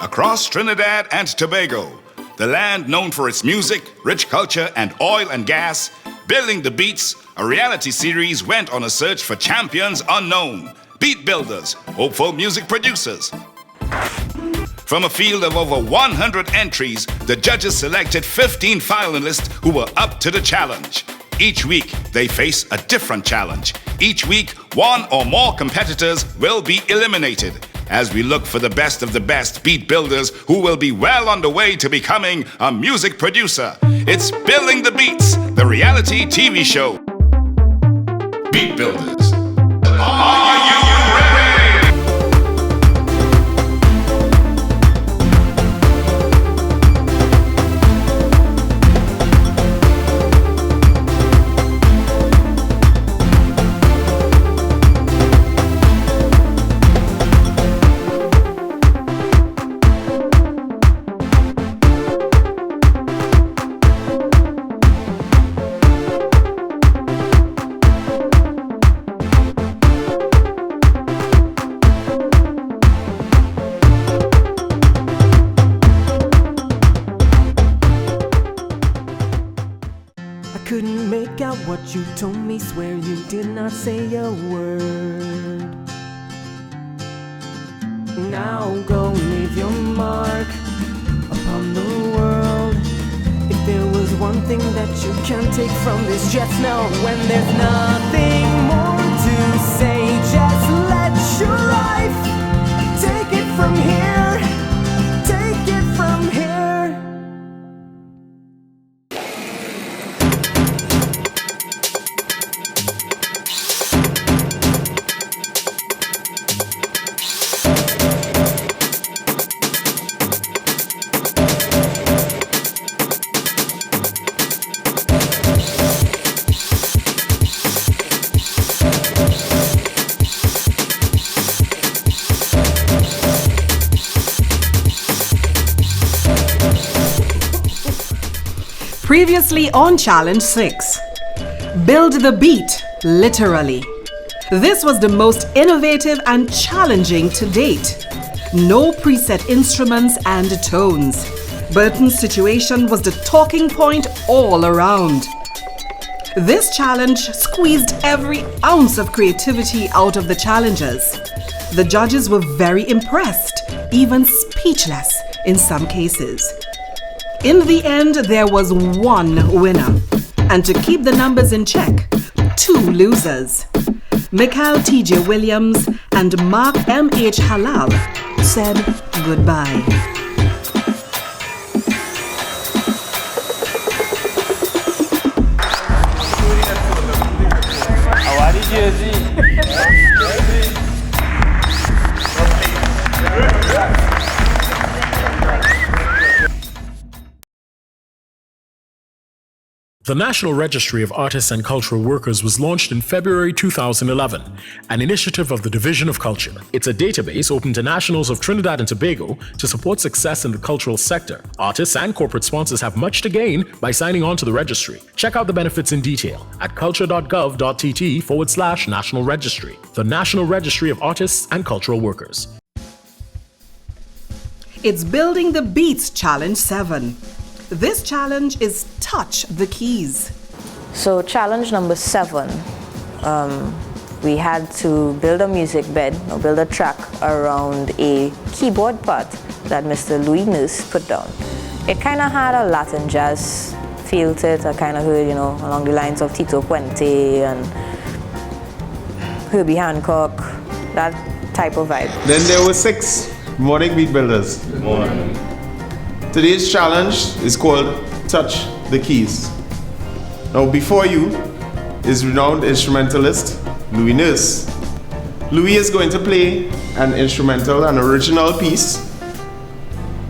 across Trinidad and Tobago, the land known for its music, rich culture, and oil and gas. Building the Beats, a reality series, went on a search for champions unknown, beat builders, hopeful music producers. From a field of over 100 entries, the judges selected 15 finalists who were up to the challenge. Each week, they face a different challenge. Each week, one or more competitors will be eliminated as we look for the best of the best beat builders who will be well on the way to becoming a music producer. It's Building the Beats, the reality TV show. Beat Builders. Are you ready? Couldn't make out what you told me, swear you did not say a word. Now go leave your mark upon the world. If there was one thing that you can take from this, just know when there's nothing more to say, just let your life take it from here, take it from here. Previously on Challenge 6, Build the Beat, literally. This was the most innovative and challenging to date. No preset instruments and tones. Burton's situation was the talking point all around. This challenge squeezed every ounce of creativity out of the challengers. The judges were very impressed, even speechless in some cases. In the end, there was one winner. And to keep the numbers in check, 2 losers. Mikhail T.J. Williams and Mark M.H. Halal said goodbye. The National Registry of Artists and Cultural Workers was launched in February 2011, an initiative of the Division of Culture. It's a database open to nationals of Trinidad and Tobago to support success in the cultural sector. Artists and corporate sponsors have much to gain by signing on to the registry. Check out the benefits in detail at culture.gov.tt/National Registry. The National Registry of Artists and Cultural Workers. It's Building the Beats Challenge 7. This challenge is Touch the Keys. So challenge number 7, we had to build a music bed or build a track around a keyboard part that Mr. Louis Nurse put down. It kind of had a Latin jazz feel to it. I kind of heard, along the lines of Tito Puente and Herbie Hancock, that type of vibe. Then there were 6 morning beat builders. Good morning. Today's challenge is called Touch the Keys. Now before you is renowned instrumentalist Louis Nurse. Louis is going to play an original piece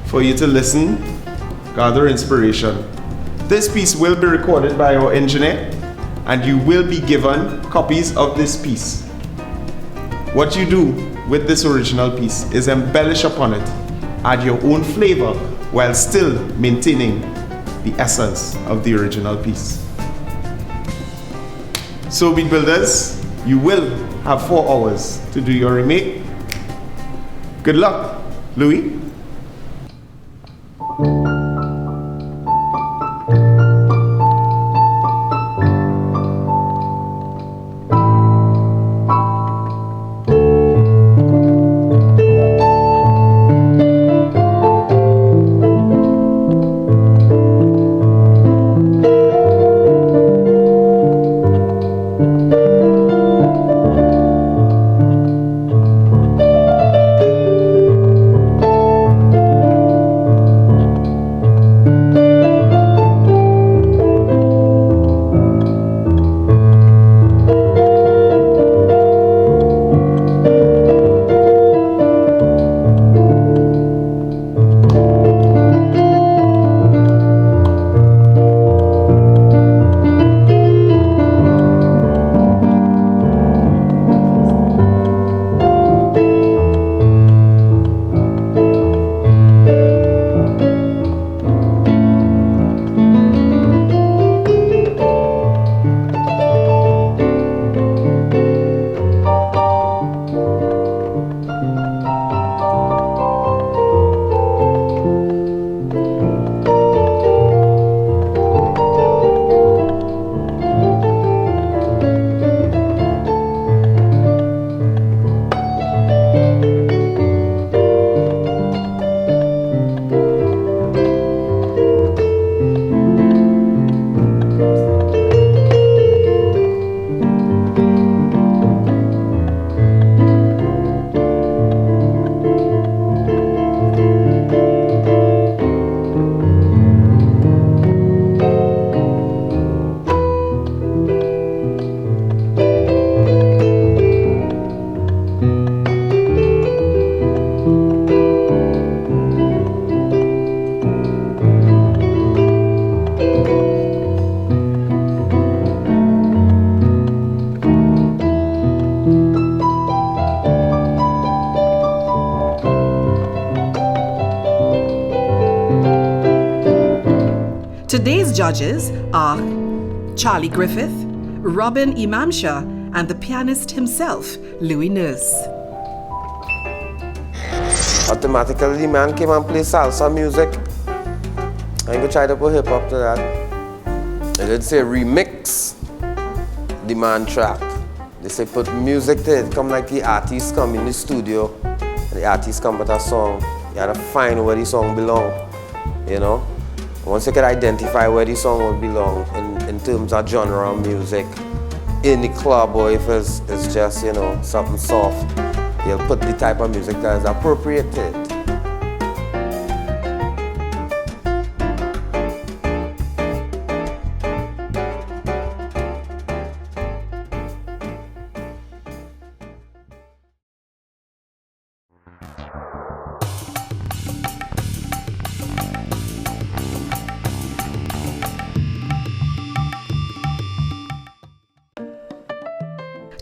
for you to listen, gather inspiration. This piece will be recorded by our engineer and you will be given copies of this piece. What you do with this original piece is embellish upon it, add your own flavor while still maintaining the essence of the original piece. So beat builders, you will have 4 hours to do your remake. Good luck, Louis. Today's judges are Charlie Griffith, Robin Imamsha, and the pianist himself, Louis Nurse. Automatically, the man came and played salsa music. I ain't gonna try to put hip hop to that. I did say remix the man track. They say put music to it. Come like the artist come in the studio, and the artist come with a song. You gotta find where the song belong, you know. Once you can identify where the song will belong in terms of genre of music, in the club or if it's just, you know, something soft, you'll put the type of music that is appropriate to it.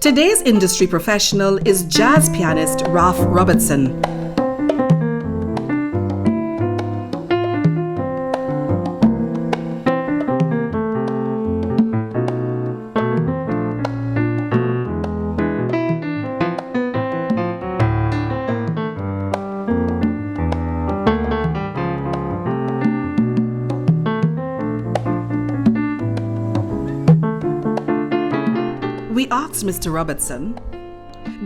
Today's industry professional is jazz pianist Ralph Robertson. We asked Mr. Robertson,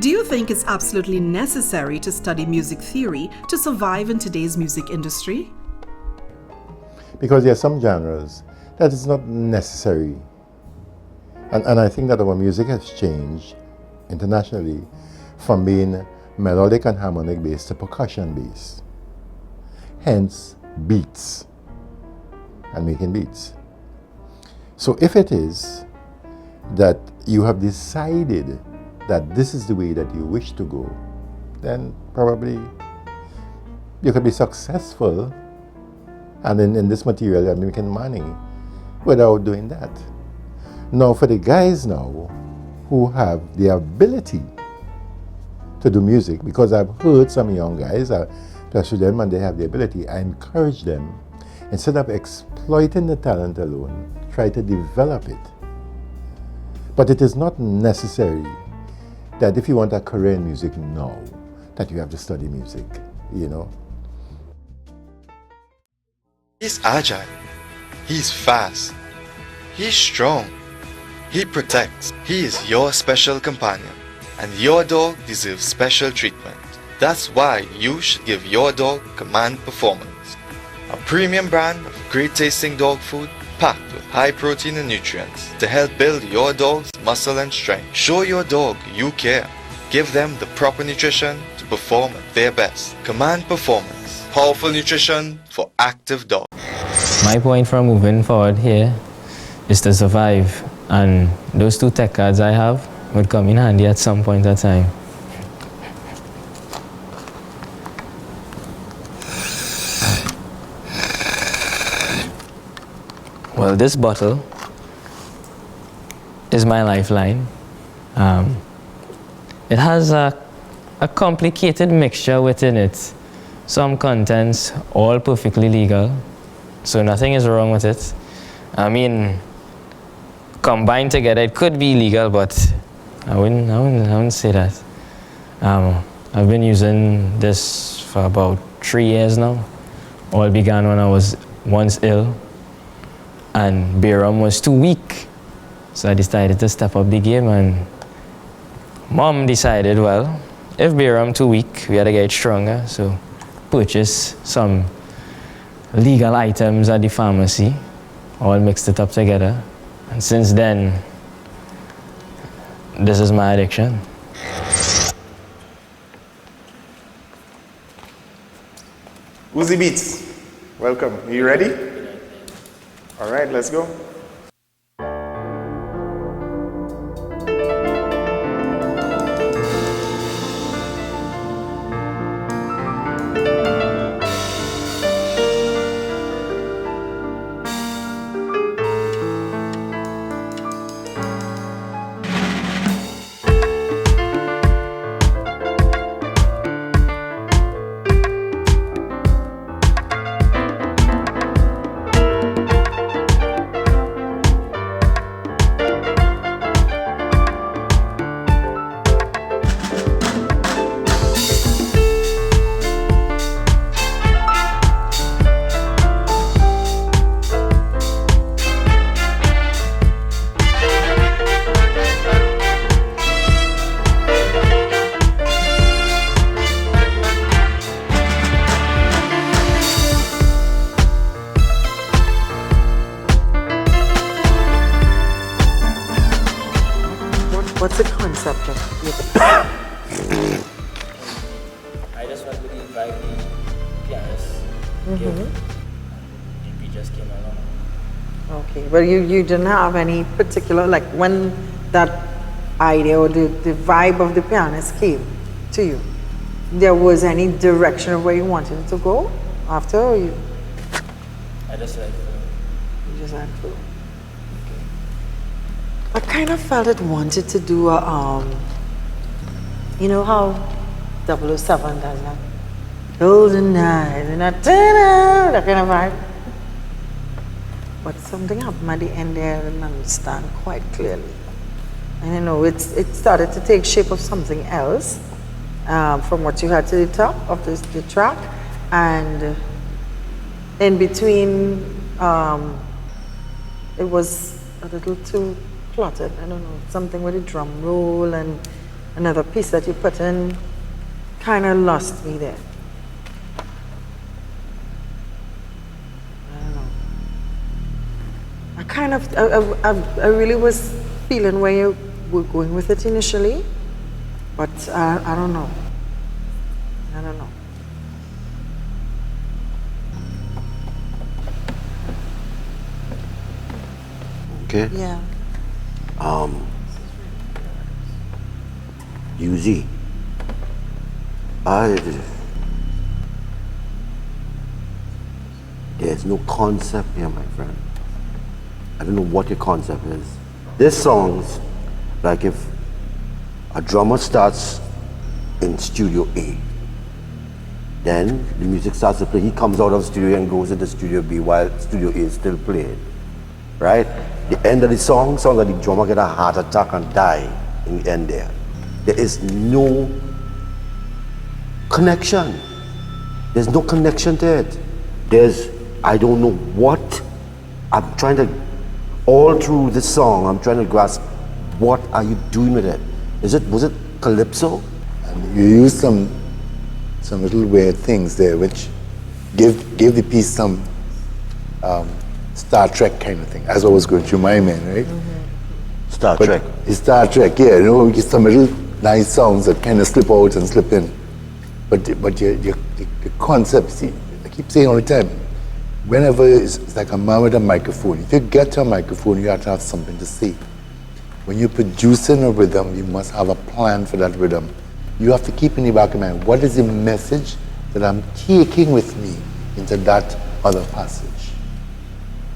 do you think it's absolutely necessary to study music theory to survive in today's music industry? Because there are some genres that is not necessary. And I think that our music has changed internationally from being melodic and harmonic based to percussion based. Hence, beats and making beats. So if it is that you have decided that this is the way that you wish to go, then probably you could be successful and in this material and making money without doing that. Now for the guys now who have the ability to do music, because I've heard some young guys, especially them, and they have the ability, I encourage them, instead of exploiting the talent alone, try to develop it. But it is not necessary that if you want a career in music now, that you have to study music, you know. He's agile, he's fast, he's strong, he protects. He is your special companion, and your dog deserves special treatment. That's why you should give your dog Command Performance, a premium brand of great tasting dog food packed with high protein and nutrients to help build your dog's muscle and strength. Show your dog you care. Give them the proper nutrition to perform at their best. Command Performance, powerful nutrition for active dogs. My point for moving forward here is to survive, and those 2 tech cards I have would come in handy at some point in time. Well, this bottle is my lifeline. It has a complicated mixture within it. Some contents, all perfectly legal, so nothing is wrong with it. I mean, combined together, it could be illegal, but I wouldn't say that. I've been using this for about 3 years now. All began when I was once ill, and beer rum was too weak. So I decided to step up the game, and Mom decided, well, if beer rum too weak, we had to get stronger. So purchase some legal items at the pharmacy, all mixed it up together. And since then, this is my addiction. Uzi Beats, welcome. Are you ready? All right, let's go. pianist gave, JP just came along. Okay, but you didn't have any particular, like when that idea or the vibe of the pianist came to you, there was any direction of where you wanted it to go after, or you I just like just had to? Okay. I kind of felt it wanted to do a, you know how 007 does that? Golden eyes and that kind of vibe. But something happened at the end there I didn't understand quite clearly. And you know, it started to take shape of something else from what you had to the top of the track. And in between, it was a little too cluttered. I don't know, something with a drum roll and another piece that you put in kind of lost me there. I really was feeling where you were going with it initially, but I don't know. I don't know. Okay. Yeah. UZ. There's no concept here, my friend. I don't know what your concept is. This song's like if a drummer starts in studio A, then the music starts to play. He comes out of studio A and goes into studio B while studio A is still playing, right? The end of the song that the drummer get a heart attack and die in the end there. There is no connection. There's no connection to it. I don't know what, I'm trying to, all through this song, I'm trying to grasp what are you doing with it? Was it calypso? And you use some little weird things there which give the piece some Star Trek kind of thing. That's what was going through my mind, right? Mm-hmm. Star Trek. It's Star Trek, yeah. You know, we get some little nice songs that kind of slip out and slip in. But your concept, see, I keep saying all the time, whenever it's like a man with a microphone. If you get to a microphone, you have to have something to say. When you're producing a rhythm, you must have a plan for that rhythm. You have to keep in the back of your mind, what is the message that I'm taking with me into that other passage?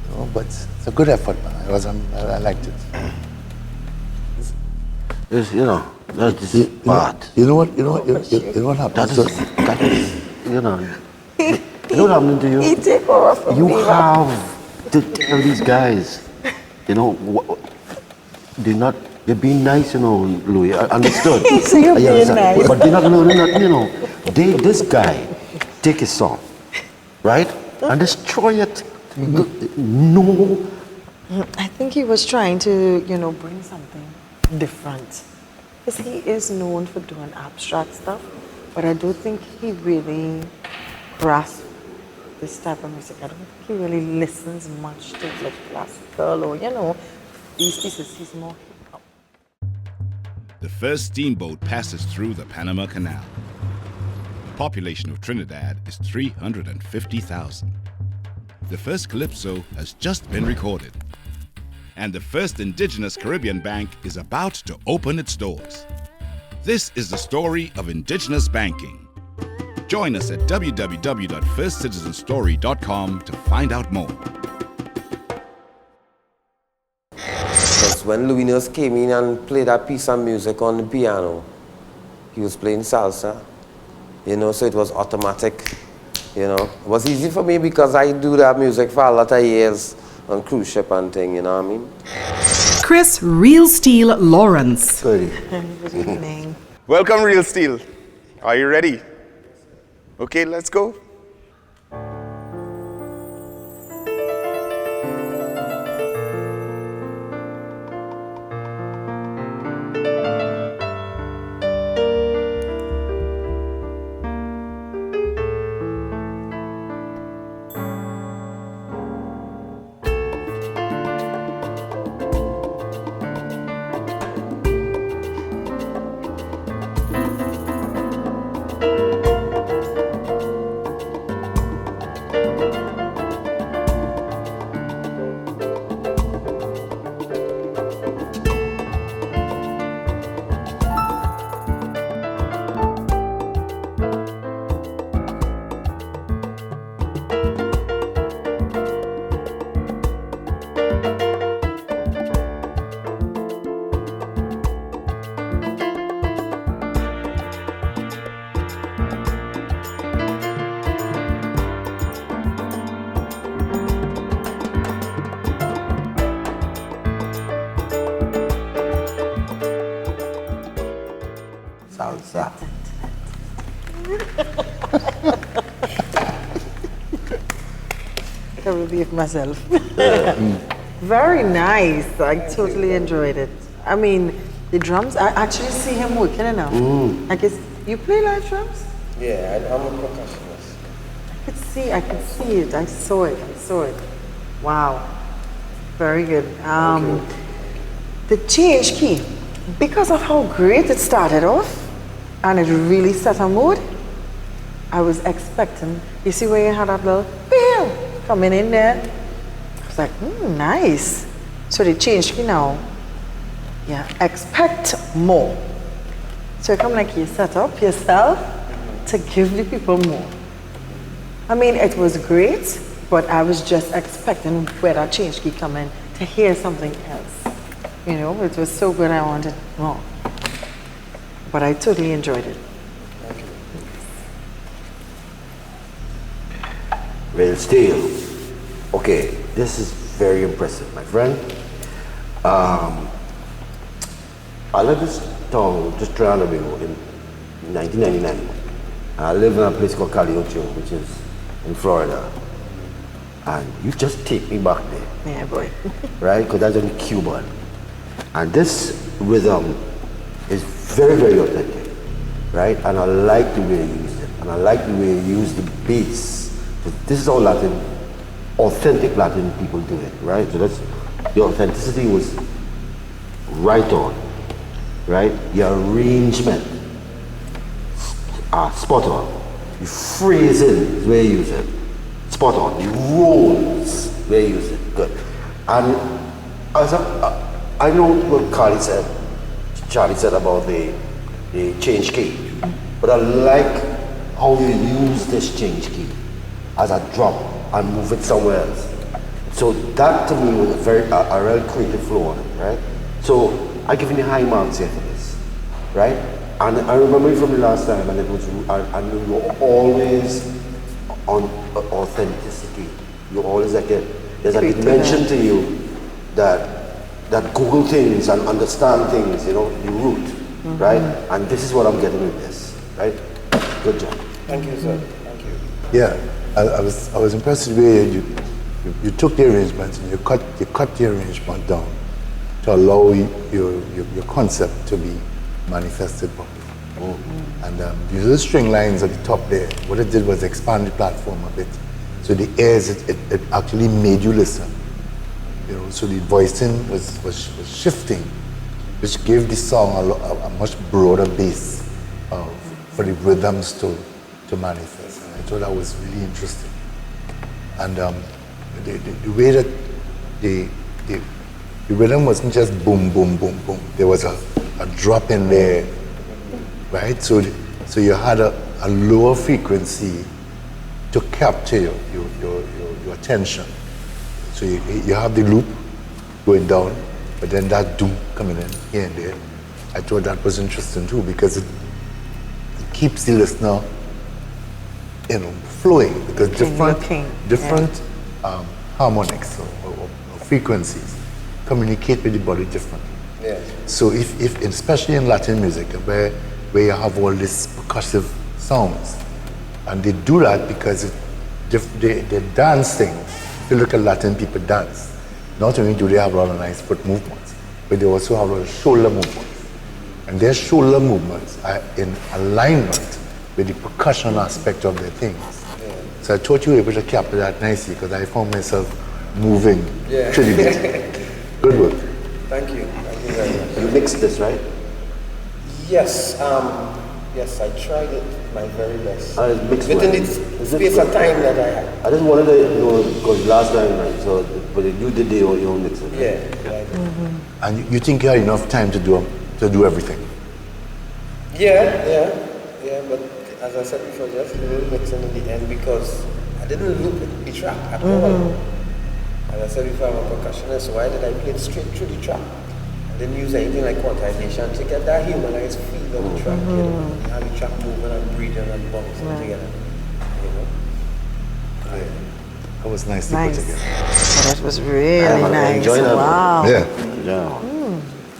You know, but it's a good effort, man. I liked it. It's, you know, that's the part. You know what happens? That is, you know. You know what happening to you? He take over from you me. have to tell these guys, you know, they're being nice, you know, Louis. I understood. So you're being nice. But they're not learning nothing, you know. This guy take his song, right, and destroy it. No. I think he was trying to, you know, bring something different. Because he is known for doing abstract stuff, but I don't think he really grasps this type of music. I don't think he really listens much to like classical or, you know, these pieces. He's more hip-hop. The first steamboat passes through the Panama Canal. The population of Trinidad is 350,000. The first calypso has just been recorded. And the first indigenous Caribbean bank is about to open its doors. This is the story of indigenous banking. Join us at www.firstcitizenstory.com to find out more. Because when Louis Nurse came in and played that piece of music on the piano, he was playing salsa, you know, so it was automatic, you know. It was easy for me because I do that music for a lot of years on cruise ship and thing, you know what I mean? Chris Real Steel Lawrence. Good evening. Welcome, Real Steel. Are you ready? Okay, let's go. I will be myself. Very nice. I totally enjoyed it. I mean, the drums, I actually see him working now. I guess you play live drums? Yeah, I'm a percussionist. I could see it. I saw it. Wow. Very good. The change key, because of how great it started off, and it really set a mood, I was expecting, you see where you had that little bam coming in there? I was like, nice. So the change key now, yeah, expect more. So you come like you set up yourself to give the people more. I mean, it was great, but I was just expecting where that change key come in to hear something else. You know, it was so good I wanted more. But I totally enjoyed it. Well, still, okay, this is very impressive, my friend. I left this town just trying to be in 1999. I live in a place called Cali Ocho, which is in Florida. And you just take me back there. Yeah, boy. Right? Because that's in Cuba. And this rhythm is very, very authentic, right? And I like the way you used it. And I like the way you use the beats. This is all Latin, authentic Latin people do it, right? So that's, the authenticity was right on, right? Your arrangement, spot on. The phrasing is where you use it, spot on. The roles, where you use it, good. And as I know what Charlie said about the change key, but I like how you use this change key as a drop and move it somewhere else. So that to me was a real creative flow on it, right? So I give you high marks here for this, right? And I remember you from the last time, and it was, and you were always on authenticity. You always like there's a dimension to you that Google things and understand things, you know, the root, right? And this is what I'm getting with this, right? Good job. Thank you, sir. Thank you. Yeah, I was impressed with the way you took the arrangements and you cut the arrangement down to allow your concept to be manifested properly. And the little string lines at the top there, what it did was expand the platform a bit. So the airs, it actually made you listen. You know, so the voicing was shifting, which gave the song a much broader base for the rhythms to manifest. And I thought that was really interesting. And the way that the rhythm wasn't just boom, boom, boom, boom. There was a drop in there, right? So you had a lower frequency to capture your attention. So you have the loop going down, but then that doom coming in here and there. I thought that was interesting too, because it keeps the listener, you know, flowing, because different harmonics or frequencies communicate with the body differently. Yeah. So if especially in Latin music, where you have all these percussive sounds, and they do that because they're dancing. If you look at Latin people dance, not only do they have a lot of nice foot movements, but they also have a lot of shoulder movements. And their shoulder movements are in alignment with the percussion aspect of their things. Yeah. So I thought you were able to capture that nicely, because I found myself moving pretty bit. Good work. Thank you. Thank you very much. You mixed this, right? Yes. Yes, I tried it my very best. Within the space of time that I had. I just wanted to know, because last time, right, so, but you did your own mixing. Right? Yeah. And you think you had enough time to do everything? Yeah, but as I said before, just a little mixing in the end, because I didn't loop the track at all. As I said before, I'm a percussionist, so why did I play it straight through the track? I didn't use anything like quantization to get that humanized feel of the track, you know. You have the track moving and breathing and bouncing together, you know. That was nice to put together. That was really nice. Enjoy that. Wow. Yeah.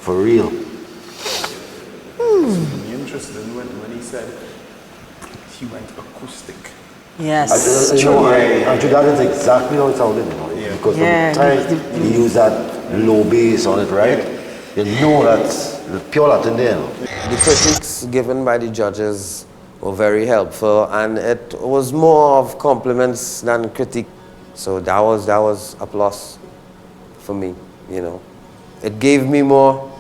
For real. It's really interesting when he said he went acoustic. Yes, You true. know, Andrew, that is exactly how it sounded, you know, because Yeah, from the time he used that low bass on it, right? You know that's pure Latin there, you know. The critiques given by the judges were very helpful, and it was more of compliments than critique. So that was a plus for me, you know. It gave me more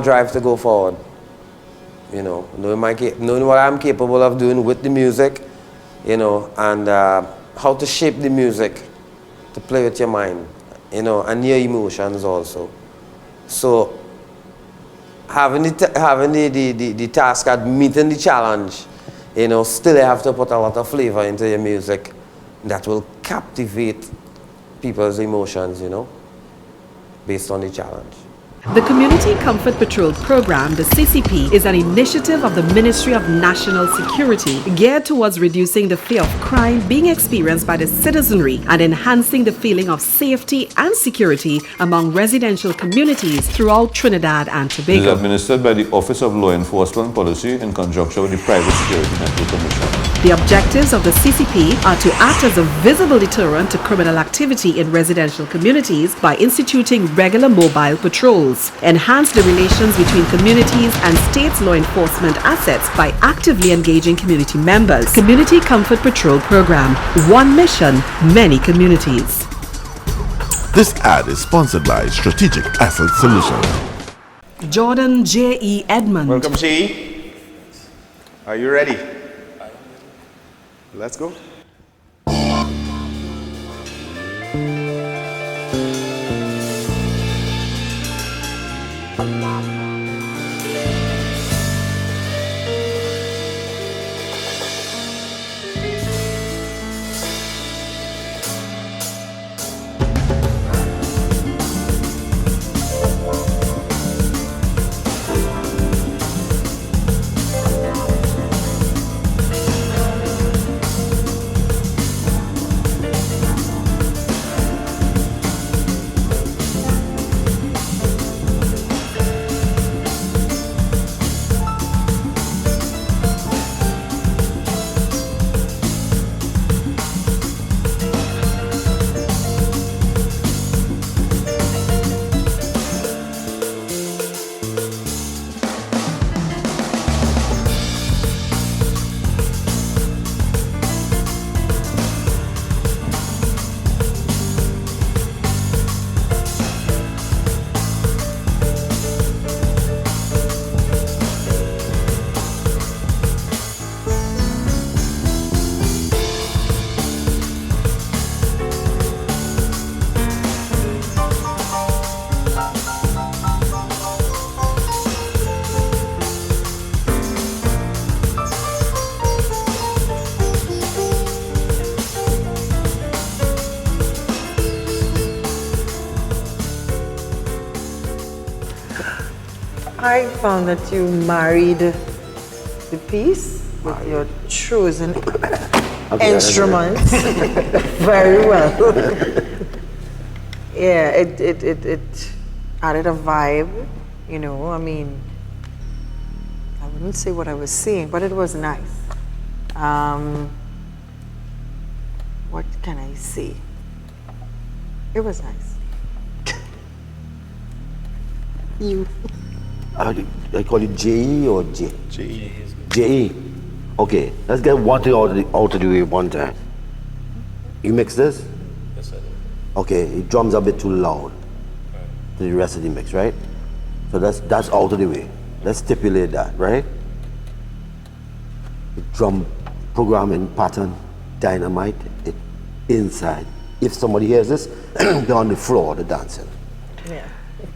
drive to go forward. You know, knowing what I'm capable of doing with the music, you know, and how to shape the music to play with your mind, you know, and your emotions also. So having the task at meeting the challenge, you know, still you have to put a lot of flavor into your music that will captivate people's emotions, you know, based on the challenge. The Community Comfort Patrol Program, the CCP, is an initiative of the Ministry of National Security geared towards reducing the fear of crime being experienced by the citizenry and enhancing the feeling of safety and security among residential communities throughout Trinidad and It is Tobago. administered by the Office of Law Enforcement Policy in conjunction with the Private Security Network Commission. The objectives of the CCP are to act as a visible deterrent to criminal activity in residential communities by instituting regular mobile patrols, enhance the relations between communities and states' law enforcement assets by actively engaging community members. Community Comfort Patrol Program. One mission, many communities. This ad is sponsored by Strategic Asset Solutions. Jordan J.E. Edmond. Welcome, G. Are you ready? Let's go. I found that you married the piece with your chosen instruments very well. Yeah, it added a vibe, you know. I mean, I wouldn't say what I was seeing, but it was nice. What can I say? It was nice. You. I call it J.E. or J? J.E. J.E. Okay, let's get one thing out of the way one time. You mix this? Yes, I do. Okay, it drums a bit too loud to the rest of the mix, right? So that's out of the way. Let's stipulate that, right? The drum programming pattern, dynamite, it inside. If somebody hears this, they're on the floor, they're dancing. Yeah.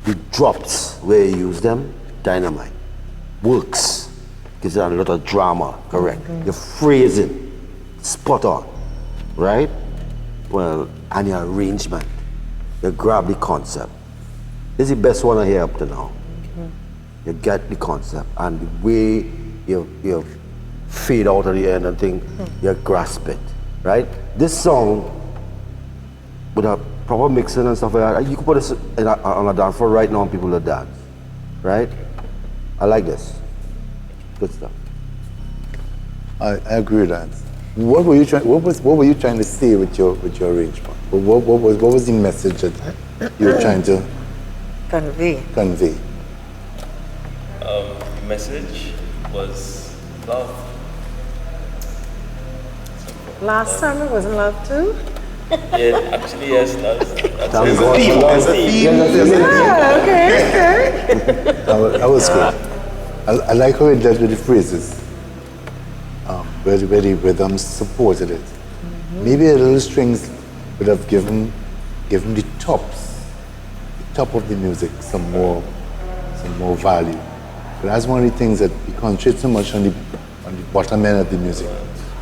The drops where you use them, dynamite. Works. Gives it a lot of drama, correct. The phrasing, spot on, right? Well, and your arrangement, you grab the concept. This is the best one I hear up to now. You get the concept, and the way you fade out of the end and thing, you grasp it, right? This song, with a proper mixing and stuff like that, you could put this on a dance floor right now and people will dance, right? I like this. Good stuff. I agree with that. What were you trying? What were you trying to say with your arrangement? What was the message that you were trying to Convey. convey? The message was love. Last summer wasn't love too? Yeah, actually, yes, that's There's a theme. There's a theme. Ah, okay. That was good. I like how it dealt with the phrases, where the rhythms supported it. Maybe a little strings would have given the top of the music some more value. But that's one of the things that we concentrate so much on the bottom end of the music.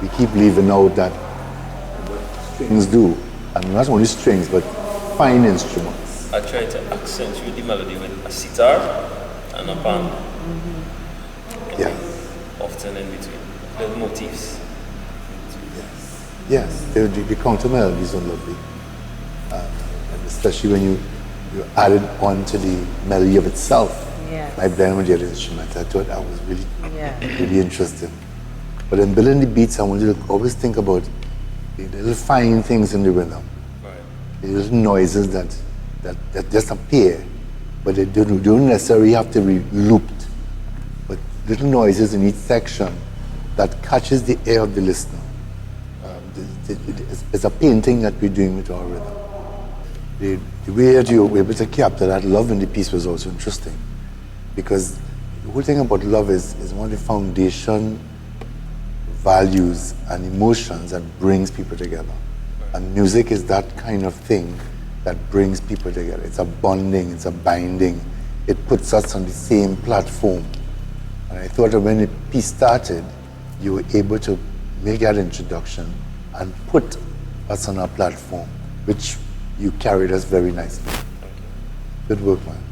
We keep leaving out that what strings do, and not only strings but fine instruments. I try to accentuate the melody with a sitar and a pan. Yeah. Often in between. Little motifs. Yes, the counter melodies are lovely, and especially when you add it onto the melody of itself. Yes. Like blend with the other instruments. I thought that was really, Yeah. really interesting. But in building the beats, I want you to always think about the little fine things in the rhythm, the little noises that just appear, but they don't necessarily have to be looped. But little noises in each section that catches the ear of the listener. It's a painting that we're doing with our rhythm. The way that you were able to capture that love in the piece was also interesting, because the whole thing about love is one of the foundation values and emotions that brings people together. And music is that kind of thing that brings people together. It's a bonding, it's a binding. It puts us on the same platform. And I thought that when the piece started, you were able to make that introduction and put us on our platform, which you carried us very nicely. Good work, man.